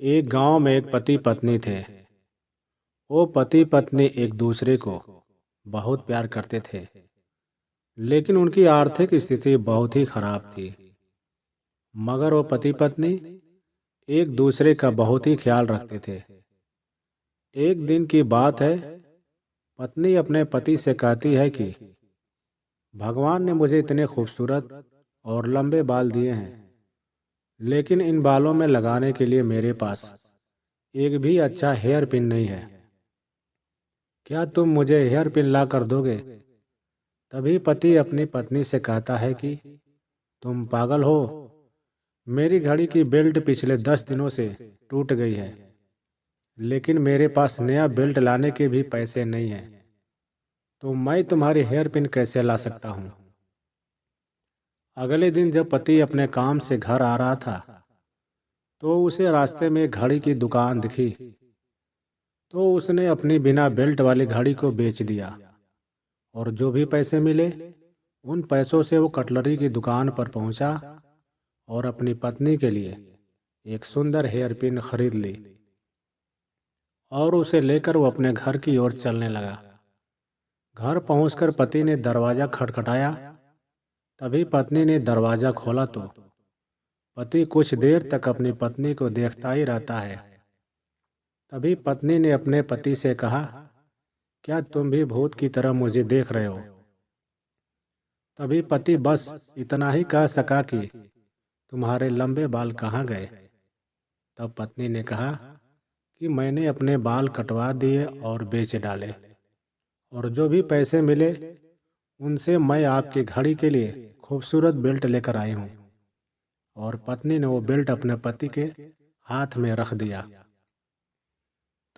एक गांव में एक पति पत्नी थे। वो पति पत्नी एक दूसरे को बहुत प्यार करते थे, लेकिन उनकी आर्थिक स्थिति बहुत ही खराब थी। मगर वो पति पत्नी एक दूसरे का बहुत ही ख्याल रखते थे। एक दिन की बात है, पत्नी अपने पति से कहती है कि भगवान ने मुझे इतने खूबसूरत और लंबे बाल दिए हैं, लेकिन इन बालों में लगाने के लिए मेरे पास एक भी अच्छा हेयर पिन नहीं है। क्या तुम मुझे हेयर पिन ला कर दोगे? तभी पति अपनी पत्नी से कहता है कि तुम पागल हो, मेरी घड़ी की बेल्ट पिछले 10 दिनों से टूट गई है, लेकिन मेरे पास नया बेल्ट लाने के भी पैसे नहीं हैं, तो मैं तुम्हारी हेयर पिन कैसे ला सकता हूँ? अगले दिन जब पति अपने काम से घर आ रहा था, तो उसे रास्ते में एक घड़ी की दुकान दिखी। तो उसने अपनी बिना बेल्ट वाली घड़ी को बेच दिया और जो भी पैसे मिले उन पैसों से वो कटलरी की दुकान पर पहुंचा और अपनी पत्नी के लिए एक सुंदर हेयर पिन खरीद ली और उसे लेकर वो अपने घर की ओर चलने लगा। घर पहुंचकर पति ने दरवाज़ा खटखटाया। तभी पत्नी ने दरवाज़ा खोला तो पति कुछ देर तक अपनी पत्नी को देखता ही रहता है। तभी पत्नी ने अपने पति से कहा, क्या तुम भी भूत की तरह मुझे देख रहे हो? तभी पति बस इतना ही कह सका कि तुम्हारे लंबे बाल कहाँ गए? तब पत्नी ने कहा कि मैंने अपने बाल कटवा दिए और बेच डाले, और जो भी पैसे मिले उनसे मैं आपकी घड़ी के लिए खूबसूरत बेल्ट लेकर आई हूँ। और पत्नी ने वो बेल्ट अपने पति के हाथ में रख दिया।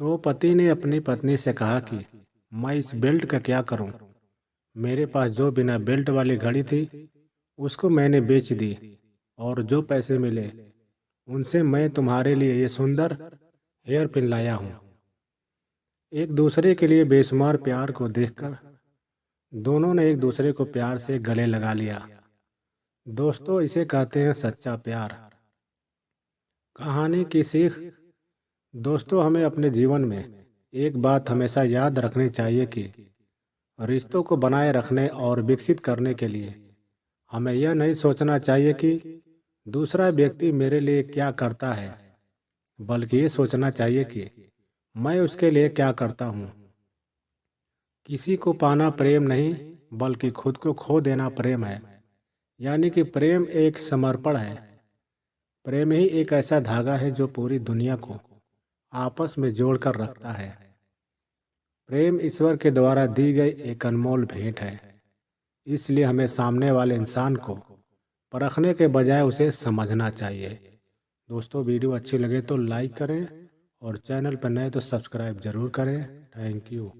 तो पति ने अपनी पत्नी से कहा कि मैं इस बेल्ट का क्या करूं? मेरे पास जो बिना बेल्ट वाली घड़ी थी उसको मैंने बेच दी, और जो पैसे मिले उनसे मैं तुम्हारे लिए ये सुंदर हेयर पिन लाया हूँ। एक दूसरे के लिए बेशुमार प्यार को देखकर दोनों ने एक दूसरे को प्यार से गले लगा लिया। दोस्तों, इसे कहते हैं सच्चा प्यार। कहानी की सीख। दोस्तों, हमें अपने जीवन में एक बात हमेशा याद रखनी चाहिए कि रिश्तों को बनाए रखने और विकसित करने के लिए हमें यह नहीं सोचना चाहिए कि दूसरा व्यक्ति मेरे लिए क्या करता है, बल्कि ये सोचना चाहिए कि मैं उसके लिए क्या करता हूँ। किसी को पाना प्रेम नहीं, बल्कि खुद को खो देना प्रेम है। यानी कि प्रेम एक समर्पण है। प्रेम ही एक ऐसा धागा है जो पूरी दुनिया को आपस में जोड़कर रखता है। प्रेम ईश्वर के द्वारा दी गई एक अनमोल भेंट है। इसलिए हमें सामने वाले इंसान को परखने के बजाय उसे समझना चाहिए। दोस्तों, वीडियो अच्छी लगे तो लाइक करें और चैनल पर नए तो सब्सक्राइब जरूर करें। Thank you.